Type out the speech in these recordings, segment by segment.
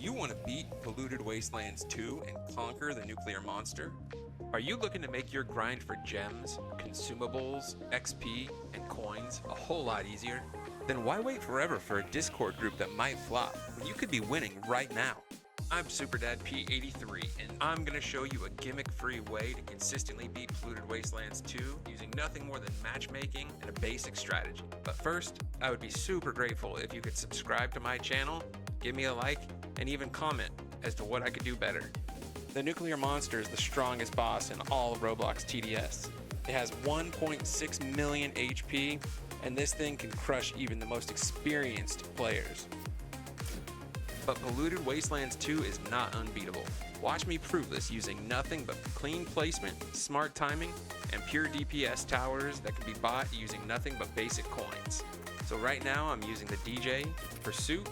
you want to beat Polluted Wastelands 2 and conquer the nuclear monster? Are you looking to make your grind for gems, consumables, XP, and coins a whole lot easier? Then why wait forever for a Discord group that might flop when you could be winning right now? I'm SuperDad P83, and I'm going to show you a gimmick-free way to consistently beat Polluted Wastelands 2 using nothing more than matchmaking and a basic strategy. But first, I would be super grateful if you could subscribe to my channel, give me a like, and even comment as to what I could do better. The nuclear monster is the strongest boss in all of Roblox TDS. It has 1.6 million HP, and this thing can crush even the most experienced players. But Polluted Wastelands 2 is not unbeatable. Watch me prove this using nothing but clean placement, smart timing, and pure DPS towers that can be bought using nothing but basic coins. So right now I'm using the DJ, Pursuit,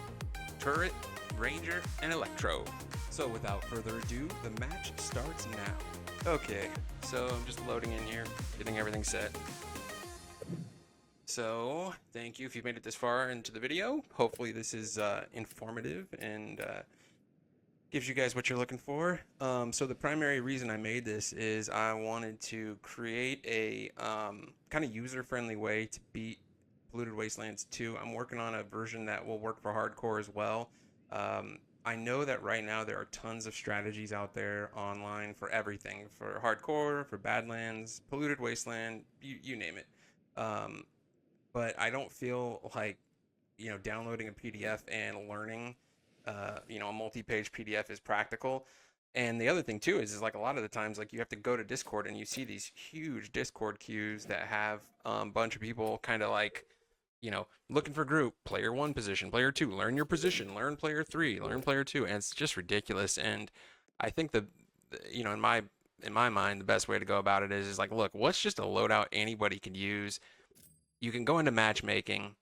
Turret, Ranger, and Electro. So without further ado, the match starts now. Okay, so I'm just loading in here, getting everything set. So, thank you if you've made it this far into the video. Hopefully this is informative and gives you guys what you're looking for. So the primary reason I made this is I wanted to create a kind of user-friendly way to beat Polluted Wastelands 2. I'm working on a version that will work for hardcore as well. I know that right now there are tons of strategies out there online for everything, for hardcore, for Badlands, Polluted Wasteland, you name it. But I don't feel like, downloading a PDF and learning, a multi-page PDF is practical. And the other thing too is like a lot of the times, like you have to go to Discord and you see these huge Discord queues that have a bunch of people kind of like, looking for group, player 1 position, player 2, learn your position, learn player 3, learn player 2, and it's just ridiculous. And I think in my mind, the best way to go about it is like, look, what's just a loadout anybody can use? You can go into matchmaking,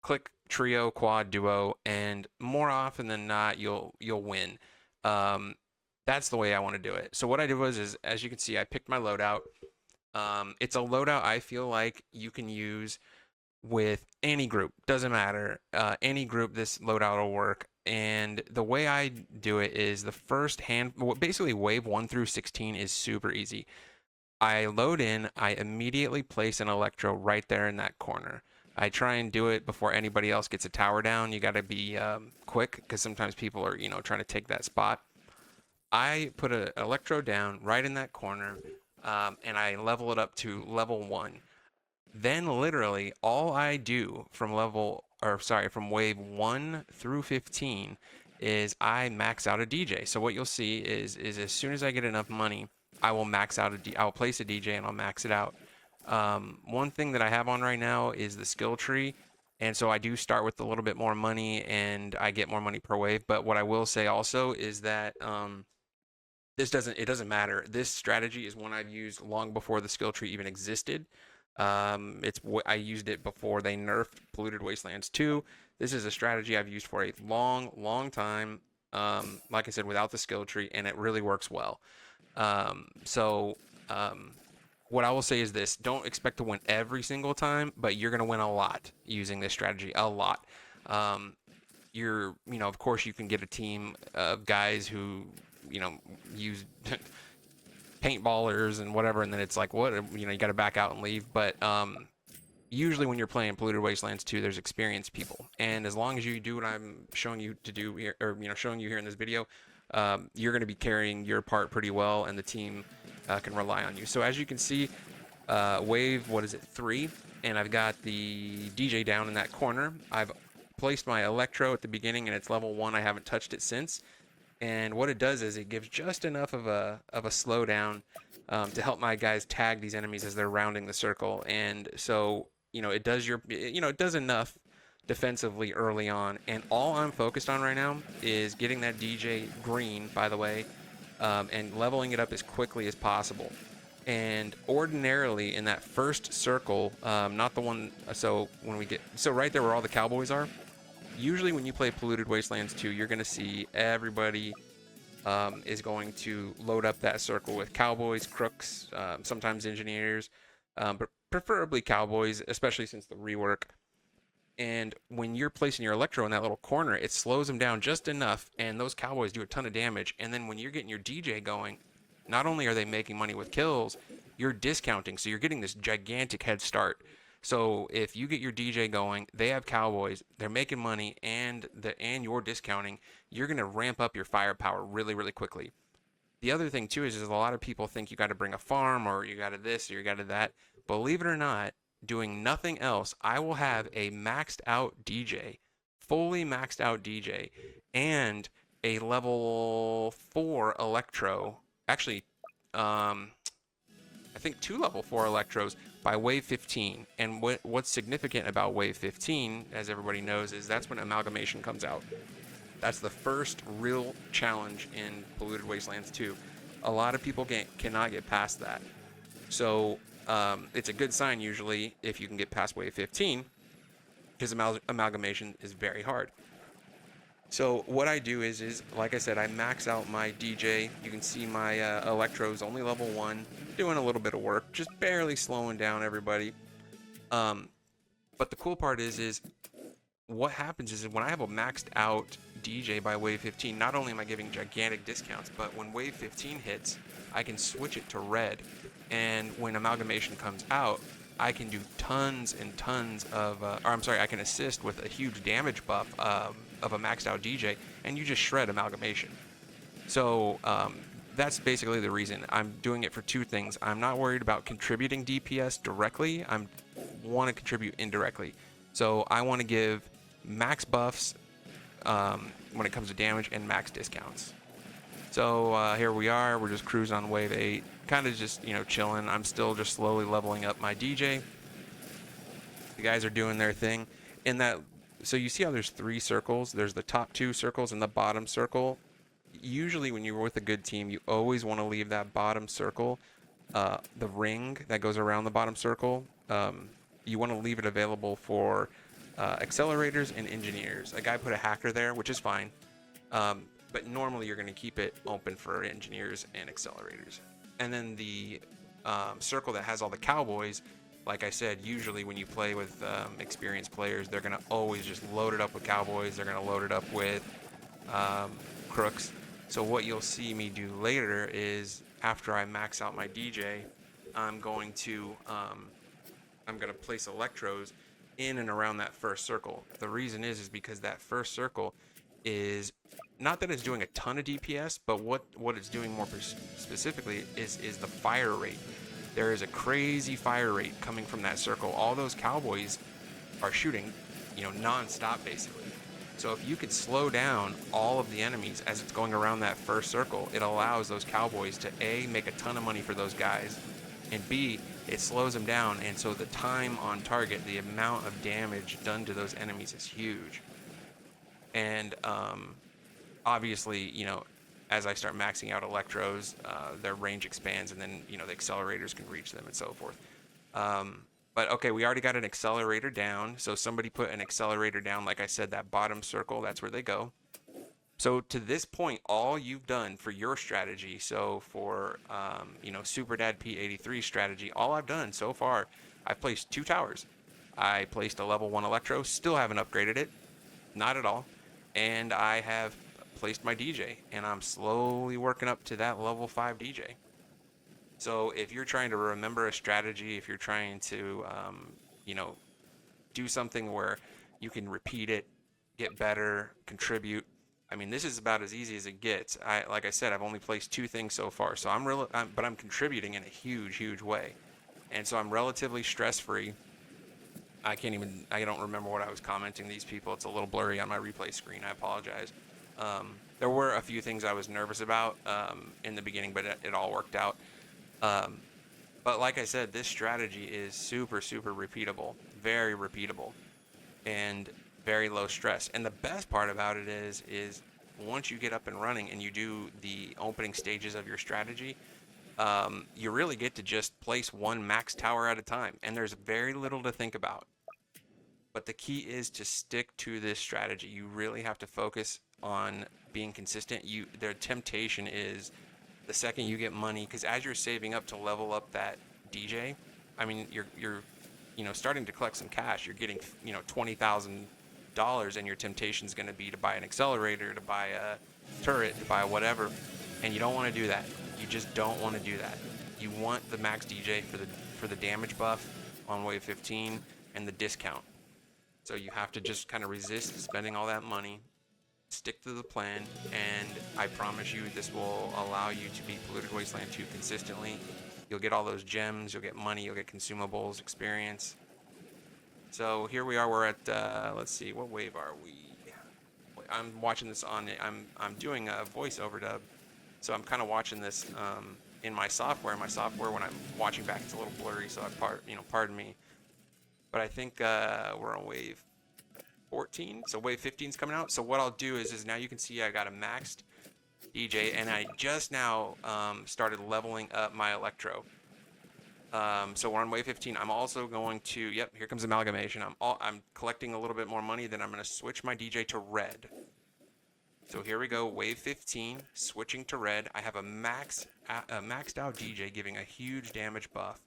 click trio, quad, duo, and more often than not, you'll win. That's the way I want to do it. So what I did is, as you can see, I picked my loadout. It's a loadout I feel like you can use with any group. Doesn't matter. Any group, this loadout will work. And the way I do it is the first basically wave 1 through 16 is super easy. I load in, I immediately place an Electro right there in that corner. I try and do it before anybody else gets a tower down. You got to be quick because sometimes people are, trying to take that spot. I put an Electro down right in that corner, and I level it up to level 1. Then literally all I do from wave 1 through 15 is I max out a DJ. So what you'll see is as soon as I get enough money, I will I'll place a DJ and I'll max it out. One thing that I have on right now is the skill tree. And so I do start with a little bit more money and I get more money per wave. But what I will say also is that it doesn't matter. This strategy is one I've used long before the skill tree even existed. I used it before they nerfed Polluted Wastelands 2. This is a strategy I've used for a long time. Like I said, without the skill tree, and it really works well. What I will say is this: don't expect to win every single time, but you're going to win a lot using this strategy, a lot. Of course you can get a team of guys who, use paintballers and whatever, and then it's like, what, you got to back out and leave. But, usually when you're playing Polluted Wastelands 2, there's experienced people. And as long as you do what I'm showing you to do here, or, showing you here in this video, you're going to be carrying your part pretty well, and the team can rely on you. So as you can see, wave 3, and I've got the DJ down in that corner. I've placed my Electro at the beginning, and it's level 1. I haven't touched it since. And what it does is it gives just enough of a slowdown to help my guys tag these enemies as they're rounding the circle. And so it does enough defensively early on, and all I'm focused on right now is getting that DJ green, by the way, and leveling it up as quickly as possible. And ordinarily in that first circle, not the one, so right there where all the cowboys are, usually when you play Polluted Wastelands 2, you're going to see everybody is going to load up that circle with cowboys, crooks, sometimes engineers, but preferably cowboys, especially since the rework. And when you're placing your electro in that little corner, it slows them down just enough, and those cowboys do a ton of damage. And then when you're getting your DJ going, not only are they making money with kills, you're discounting, so you're getting this gigantic head start. So if you get your DJ going, they have cowboys, they're making money, and you're discounting, you're gonna ramp up your firepower really, really quickly. The other thing too is a lot of people think you got to bring a farm or you got to this or you got to that. Believe it or not, doing nothing else, I will have a maxed out DJ, fully maxed out DJ, and a level 4 electro. Actually, I think 2 level 4 electros by wave 15. And what's significant about wave 15, as everybody knows, is that's when amalgamation comes out. That's the first real challenge in Polluted Wastelands 2. A lot of people cannot get past that. So it's a good sign usually if you can get past wave 15, because amalgamation is very hard. So what I do is like I said, I max out my DJ. You can see my electros only level 1, doing a little bit of work, just barely slowing down everybody. But the cool part is what happens is when I have a maxed out DJ by wave 15, not only am I giving gigantic discounts, but when wave 15 hits, I can switch it to red. And when amalgamation comes out, I can do tons and tons of, I can assist with a huge damage buff of a maxed out DJ, and you just shred amalgamation. So that's basically the reason. I'm doing it for 2 things. I'm not worried about contributing DPS directly. I want to contribute indirectly. So I want to give max buffs when it comes to damage and max discounts. So here we are. We're just cruising on wave 8, kind of just chilling. I'm still just slowly leveling up my DJ. The guys are doing their thing. So you see how there's 3 circles. There's the top 2 circles and the bottom circle. Usually when you're with a good team, you always want to leave that bottom circle, the ring that goes around the bottom circle. You want to leave it available for accelerators and engineers. A guy put a hacker there, which is fine. But normally you're going to keep it open for engineers and accelerators. And then the circle that has all the cowboys, like I said, usually when you play with experienced players, they're going to always just load it up with cowboys. They're going to load it up with crooks. So what you'll see me do later is after I max out my DJ, I'm going to place electros in and around that first circle. The reason is because that first circle is not that it's doing a ton of DPS, but what it's doing more specifically is the fire rate. There is a crazy fire rate coming from that circle. All those cowboys are shooting, non-stop basically. So if you could slow down all of the enemies as it's going around that first circle, it allows those cowboys to A, make a ton of money for those guys, and B, it slows them down, and so the time on target, the amount of damage done to those enemies is huge. And obviously, as I start maxing out electros, their range expands, and then the accelerators can reach them and so forth. But okay, we already got an accelerator down, so somebody put an accelerator down. Like I said, that bottom circle, that's where they go. So to this point, all you've done for your strategy, so for Super Dad P83 strategy, all I've done so far, I've placed 2 towers. I placed a level 1 electro, still haven't upgraded it, not at all, and I have placed my DJ, and I'm slowly working up to that level 5 DJ. So if you're trying to remember a strategy, if you're trying to do something where you can repeat it, get better, contribute, I mean, this is about as easy as it gets. Like I said, I've only placed 2 things so far, so but I'm contributing in a huge way, and so I'm relatively stress-free. I don't remember what I was commenting to these people. It's a little blurry on my replay screen. I apologize. There were a few things I was nervous about in the beginning, but it all worked out. But like I said, this strategy is super repeatable, very repeatable, and very low stress. And the best part about it is once you get up and running and you do the opening stages of your strategy, you really get to just place 1 max tower at a time, and there's very little to think about. But the key is to stick to this strategy. You really have to focus on being consistent. Their temptation is the second you get money, because as you're saving up to level up that DJ, I mean, you're you know, starting to collect some cash, you're getting, you know, $20,000, and your temptation is going to be to buy an accelerator, to buy a turret, to buy whatever, and you don't want to do that. You just don't want to do that. You want the max DJ for the damage buff on wave 15 and the discount. So you have to just kind of resist spending all that money, stick to the plan, and I promise you this will allow you to beat Polluted Wasteland 2 consistently. You'll get all those gems, you'll get money, you'll get consumables, experience. So here we are, we're at, let's see, what wave are we? I'm watching this on, I'm doing a voice overdub, so I'm kind of watching this in my software. My software, when I'm watching back, it's a little blurry, so pardon me. But I think we're on wave 14, so wave 15 is coming out. So what I'll do is now you can see I got a maxed DJ, and I just now started leveling up my electro. So we're on wave 15. I'm also going to, yep, here comes amalgamation. I'm collecting a little bit more money, then I'm going to switch my DJ to red. So here we go, wave 15, switching to red. I have a maxed out DJ giving a huge damage buff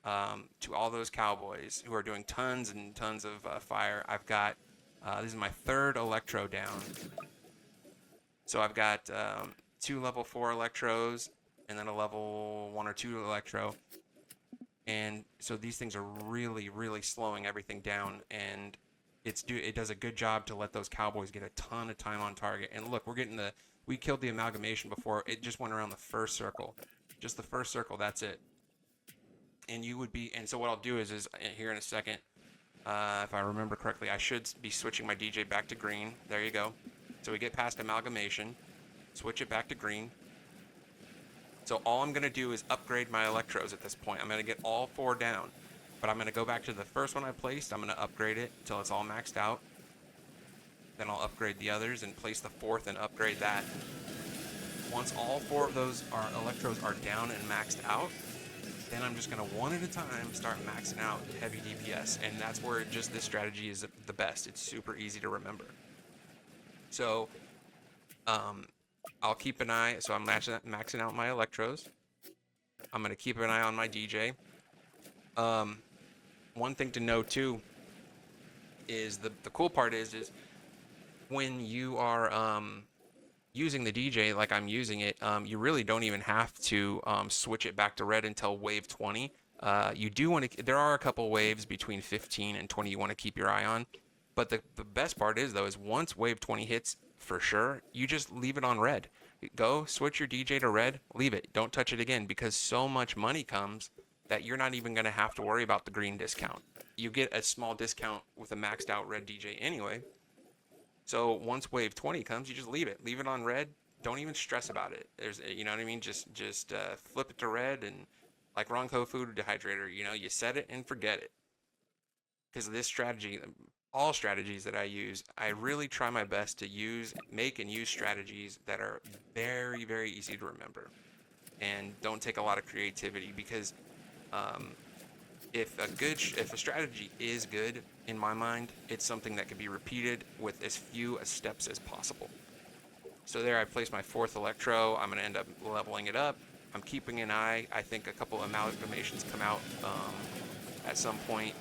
to all those cowboys who are doing tons and tons of fire. I've got, this is my third electro down. So I've got 2 level 4 electros and then a level 1 or 2 electro. And so these things are really, really slowing everything down, and it does a good job to let those cowboys get a ton of time on target. And look, we killed the amalgamation before. It just went around the first circle, just the first circle. That's it. And so what I'll do is here in a second, if I remember correctly, I should be switching my DJ back to green. There you go. So we get past amalgamation, switch it back to green. So all I'm going to do is upgrade my electros at this point. I'm going to get all 4 down, but I'm going to go back to the first one I placed. I'm going to upgrade it until it's all maxed out. Then I'll upgrade the others and place the 4th and upgrade that. Once all 4 of those electros are down and maxed out, then I'm just going to one at a time start maxing out heavy DPS, and that's where just this strategy is the best. It's super easy to remember. So I'll keep an eye, so I'm maxing out my electros. I'm going to keep an eye on my DJ. One thing to know too is the cool part is when you are using the DJ like I'm using it, you really don't even have to switch it back to red until wave 20. You do want to, there are a couple waves between 15 and 20 you want to keep your eye on, but the best part is once wave 20 hits, for sure, you just leave it on red. Go switch your DJ to red, leave it, don't touch it again, because so much money comes that you're not even going to have to worry about the green discount. You get a small discount with a maxed out red DJ anyway. So once wave 20 comes, you just leave it on red. Don't even stress about it. You know what I mean? Just flip it to red, and like Ronco food dehydrator, you set it and forget it. Because this strategy, all strategies that I use, I really try my best to make and use strategies that are very, very easy to remember and don't take a lot of creativity, because if a strategy is good, in my mind, it's something that can be repeated with as few steps as possible. So there I place my 4th electro. I'm going to end up leveling it up. I'm keeping an eye. I think a couple of amalgamations come out at some point.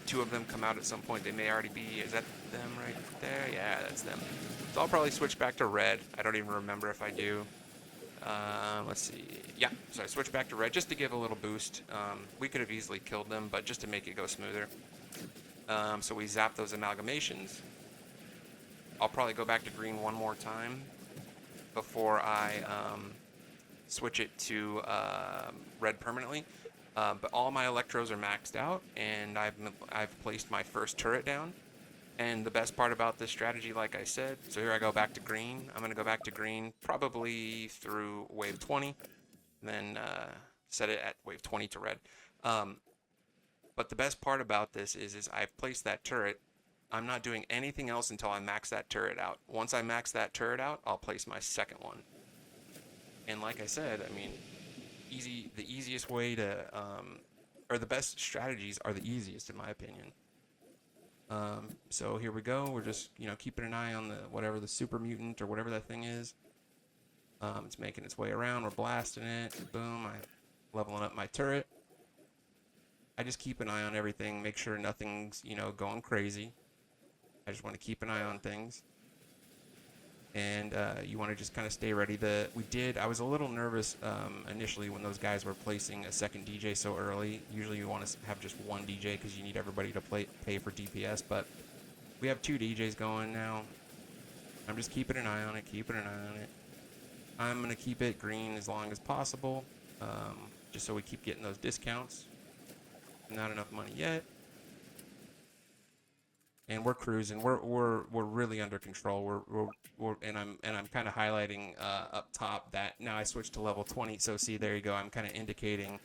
2 of them come out at some point. They may already be, is that them right there? Yeah, that's them. So I'll probably switch back to red. I don't even remember if I do. Let's see. Yeah, so I switched back to red just to give a little boost. We could have easily killed them, but just to make it go smoother. So we zap those amalgamations. I'll probably go back to green one more time before I switch it to red permanently. But all my electros are maxed out, and I've placed my first turret down. And the best part about this strategy, like I said, so here I go back to green. I'm going to go back to green probably through wave 20, then set it at wave 20 to red. But the best part about this is I've placed that turret. I'm not doing anything else until I max that turret out. Once I max that turret out, I'll place my second one. And like I said, I mean, the easiest way to, or the best strategies are the easiest in my opinion. So here we go. We're just, keeping an eye on whatever the super mutant or whatever that thing is. It's making its way around. We're blasting it. Boom. I'm leveling up my turret. I just keep an eye on everything, make sure nothing's, you know, going crazy. I just want to keep an eye on things. And you want to just kind of stay ready. I was a little nervous initially when those guys were placing a second DJ so early. Usually you want to have just one DJ because you need everybody to pay for DPS, but we have 2 DJs going now. I'm just keeping an eye on it, I'm going to keep it green as long as possible, just so we keep getting those discounts. Not enough money yet. And we're cruising. We're really under control. And I'm kind of highlighting up top that now I switched to level 20. So see, there you go. I'm kind of indicating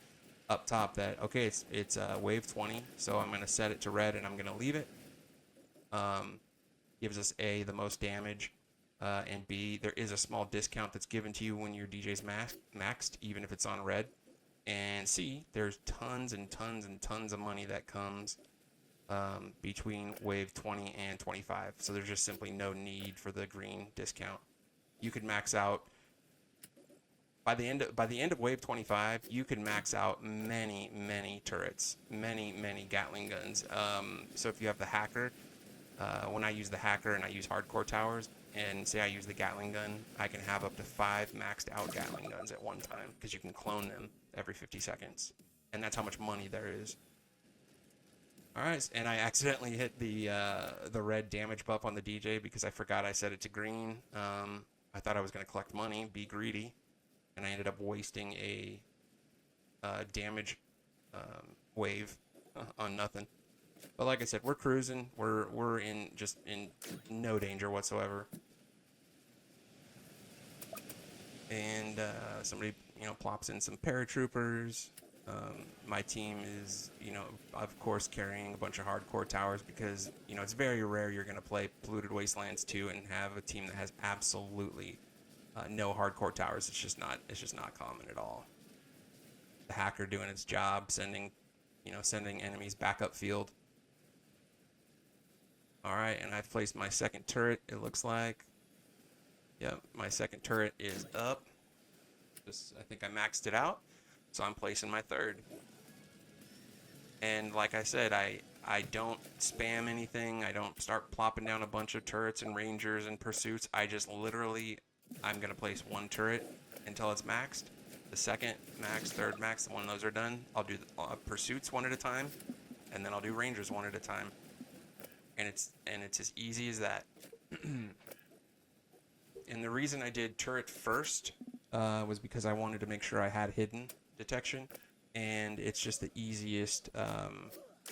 up top that okay, it's wave 20. So I'm gonna set it to red and I'm gonna leave it. Gives us A, the most damage, and B, there is a small discount that's given to you when your DJ's maxed, even if it's on red. And C, there's tons and tons and tons of money that comes between wave 20 and 25. So there's just simply no need for the green discount. You could max out by the end of wave 25. You could max out many turrets, many Gatling guns. So if you have the hacker, when I use the hacker and I use hardcore towers, and say I use the Gatling gun, I can have up to 5 maxed out Gatling guns at one time because you can clone them every 50 seconds, and that's how much money there is. All right, and I accidentally hit the red damage buff on the DJ because I forgot I set it to green. I thought I was going to collect money, be greedy, and I ended up wasting a damage wave on nothing. But like I said, we're cruising. We're in no danger whatsoever. And somebody plops in some paratroopers. My team is, of course, carrying a bunch of hardcore towers because, it's very rare you're going to play Polluted Wastelands 2 and have a team that has absolutely no hardcore towers. It's just not common at all. The hacker doing its job, sending enemies back upfield. All right, and I've placed my second turret, it looks like. Yep, my second turret is up. I think I maxed it out. So I'm placing my third. And like I said, I don't spam anything. I don't start plopping down a bunch of turrets and rangers and pursuits. I just literally, I'm going to place one turret until it's maxed. The second max, third max, when those are done, I'll do pursuits one at a time, and then I'll do rangers one at a time. And it's as easy as that. And the reason I did turret first was because I wanted to make sure I had hidden detection, and it's just the easiest.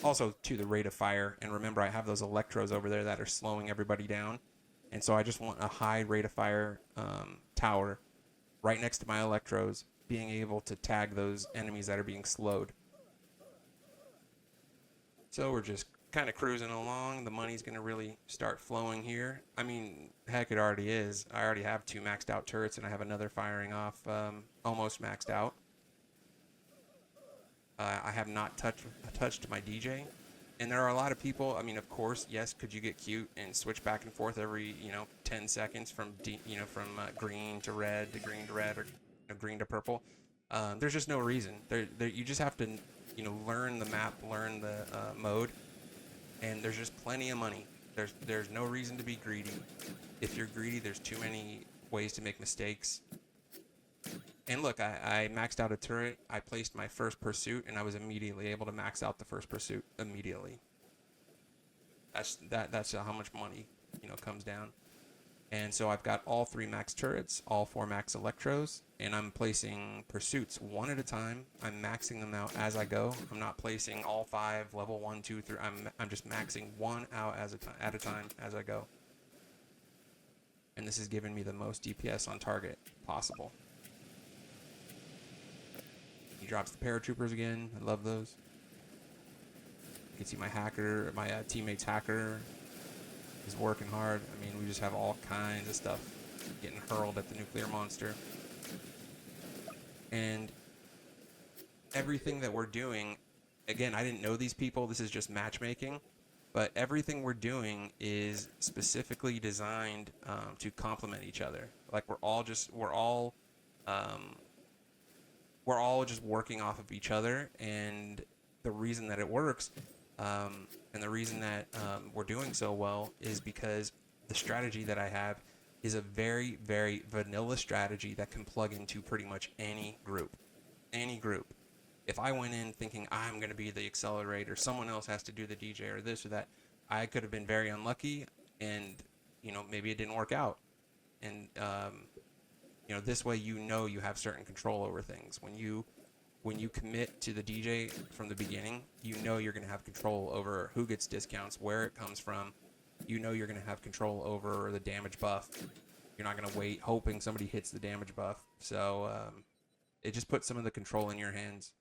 Also to the rate of fire, and remember I have those electros over there that are slowing everybody down, and so I just want a high rate of fire tower right next to my electros, being able to tag those enemies that are being slowed. So we're just kind of cruising along. The money's going to really start flowing here. I mean, heck, it already is. I already have 2 maxed out turrets, and I have another firing off almost maxed out. I have not touched my DJ. And there are a lot of people, I mean, of course, yes, could you get cute and switch back and forth every, 10 seconds from, green to red, or green to purple? There's just no reason. You just have to, learn the map, learn the mode, and there's just plenty of money. There's no reason to be greedy. If you're greedy, there's too many ways to make mistakes. And look, I maxed out a turret. I placed my first pursuit, and I was immediately able to max out the first pursuit immediately. That's how much money comes down. And so I've got all 3 max turrets, all 4 max electros, and I'm placing pursuits one at a time. I'm maxing them out as I go. I'm not placing all 5 level 1, 2, 3. I'm just maxing one out at a time as I go. And this is giving me the most DPS on target possible. He drops the paratroopers again. I love those. You can see my teammate's hacker is working hard. I mean, we just have all kinds of stuff getting hurled at the nuclear monster. And everything that we're doing, again, I didn't know these people. This is just matchmaking. But everything we're doing is specifically designed to complement each other. Like we're all just working off of each other, and the reason that it works, and the reason that we're doing so well is because the strategy that I have is a very, very vanilla strategy that can plug into pretty much any group. Any group. If I went in thinking I'm going to be the accelerator, someone else has to do the DJ or this or that, I could have been very unlucky, and maybe it didn't work out. And this way you have certain control over things. When you commit to the DJ from the beginning, you're going to have control over who gets discounts, where it comes from. You're going to have control over the damage buff. You're not going to wait hoping somebody hits the damage buff. So it just puts some of the control in your hands.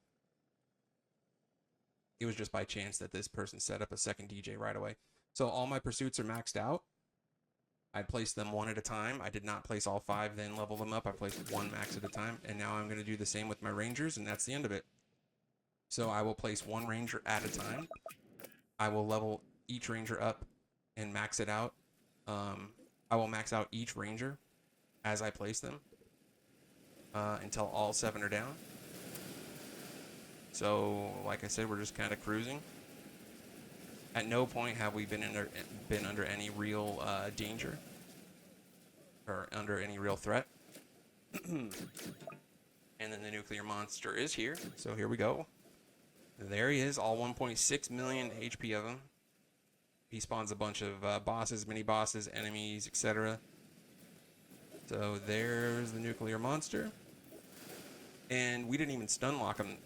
It was just by chance that this person set up a second DJ right away. So all my pursuits are maxed out. I placed them one at a time. I did not place all 5, then level them up. I placed 1 max at a time. And now I'm going to do the same with my rangers, and that's the end of it. So I will place 1 ranger at a time. I will level each ranger up and max it out. I will max out each ranger as I place them until all 7 are down. So, like I said, we're just kind of cruising. At no point have we been under any real danger or under any real threat. And then the nuclear monster is here. So here we go. There he is, all 1.6 million HP of him. He spawns a bunch of bosses, mini bosses, enemies, etc. So there's the nuclear monster. And we didn't even stun lock him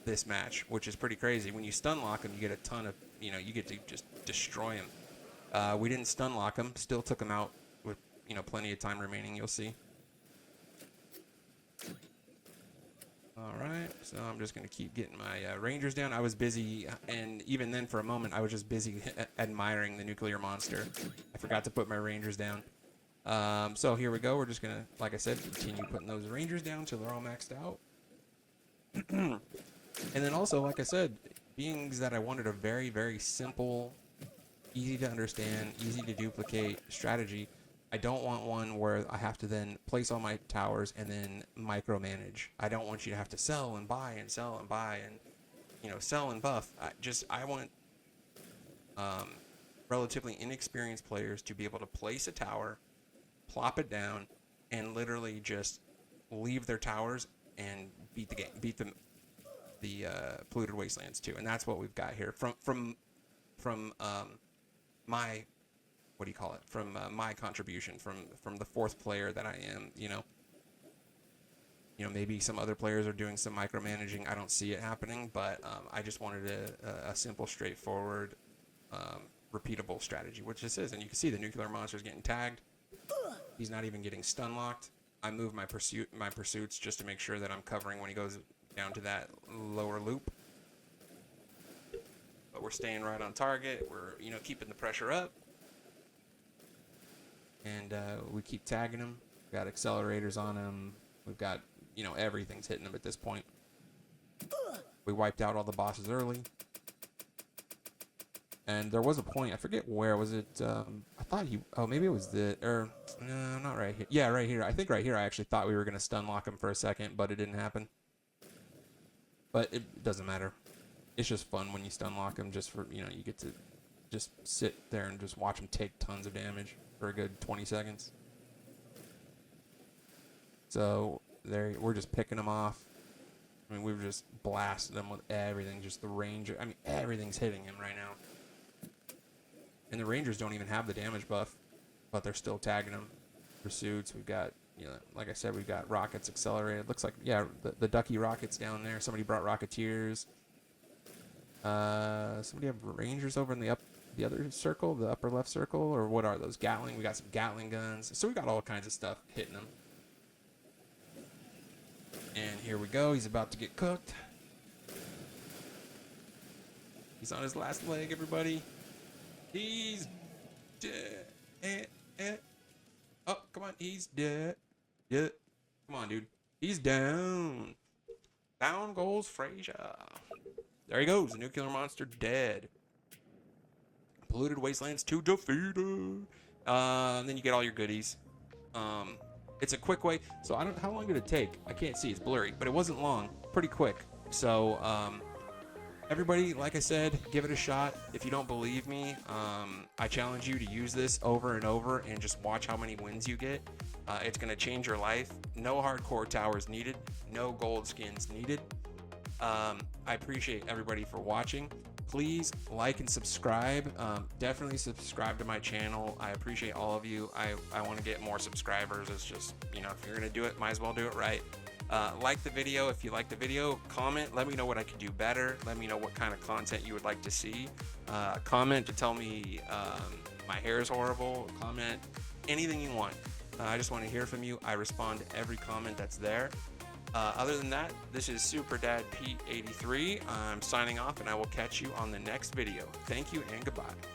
this match, which is pretty crazy. When you stun lock him, you get a ton of, you get to just destroy him. We didn't stun lock him, still took him out with, plenty of time remaining, you'll see. Alright, so I'm just going to keep getting my rangers down. I was busy, and even then for a moment, I was just busy admiring the nuclear monster. I forgot to put my rangers down. So here we go. We're just going to, like I said, continue putting those rangers down until they're all maxed out. And then also, like I said, being that I wanted a very, very simple, easy to understand, easy to duplicate strategy, I don't want one where I have to then place all my towers and then micromanage. I don't want you to have to sell and buy and sell and buy and, sell and buff. I want relatively inexperienced players to be able to place a tower, plop it down, and literally just leave their towers and beat the game, beat the Polluted Wastelands 2, and that's what we've got here from my, what do you call it? From my contribution, from the 4th player that I am. Maybe some other players are doing some micromanaging. I don't see it happening, but I just wanted a simple, straightforward, repeatable strategy, which this is. And you can see the nuclear monster is getting tagged. He's not even getting stun locked. I move my pursuits just to make sure that I'm covering when he goes down to that lower loop. But we're staying right on target. We're, keeping the pressure up. And we keep tagging him. We've got accelerators on him. We've got, everything's hitting him at this point. We wiped out all the bosses early. And there was a point, I forget where, was it, I thought maybe it was no, not right here. Yeah, right here. I think right here I actually thought we were going to stun lock him for a second, but it didn't happen. But it doesn't matter. It's just fun when you stun lock him, just for, you get to just sit there and just watch him take tons of damage for a good 20 seconds. So there, we're just picking him off. I mean, we've just blasted him with everything, just the ranger. I mean, everything's hitting him right now. And the rangers don't even have the damage buff, but they're still tagging him. Pursuits, we've got, like I said, we've got rockets accelerated. Looks like, yeah, the ducky rockets down there. Somebody brought rocketeers. Somebody have rangers over in the other circle, the upper left circle, or what are those? Gatling. We got some Gatling guns. So we got all kinds of stuff hitting them. And here we go. He's about to get cooked. He's on his last leg, everybody. He's dead. Oh, come on. He's dead. Yeah. Come on, dude. He's down. Down goes Frazier. There he goes. The nuclear monster dead. Polluted Wastelands 2 defeated. And then you get all your goodies. It's a quick way. So how long did it take? I can't see. It's blurry, but it wasn't long. Pretty quick. So everybody, like I said, give it a shot. If you don't believe me, I challenge you to use this over and over and just watch how many wins you get. It's going to change your life. No hardcore towers needed, no gold skins needed. I appreciate everybody for watching. Please like and subscribe. Definitely subscribe to my channel. I appreciate all of you. I want to get more subscribers. It's just, you know, if you're going to do it, might as well do it right. Like the video if you like the video. Comment, let me know what I could do better. Let me know what kind of content you would like to see. Comment to tell me my hair is horrible. Comment anything you want. I just want to hear from you. I respond to every comment that's there. Other than that, this is Super Dad Pete 83. I'm signing off, and I will catch you on the next video. Thank you and goodbye.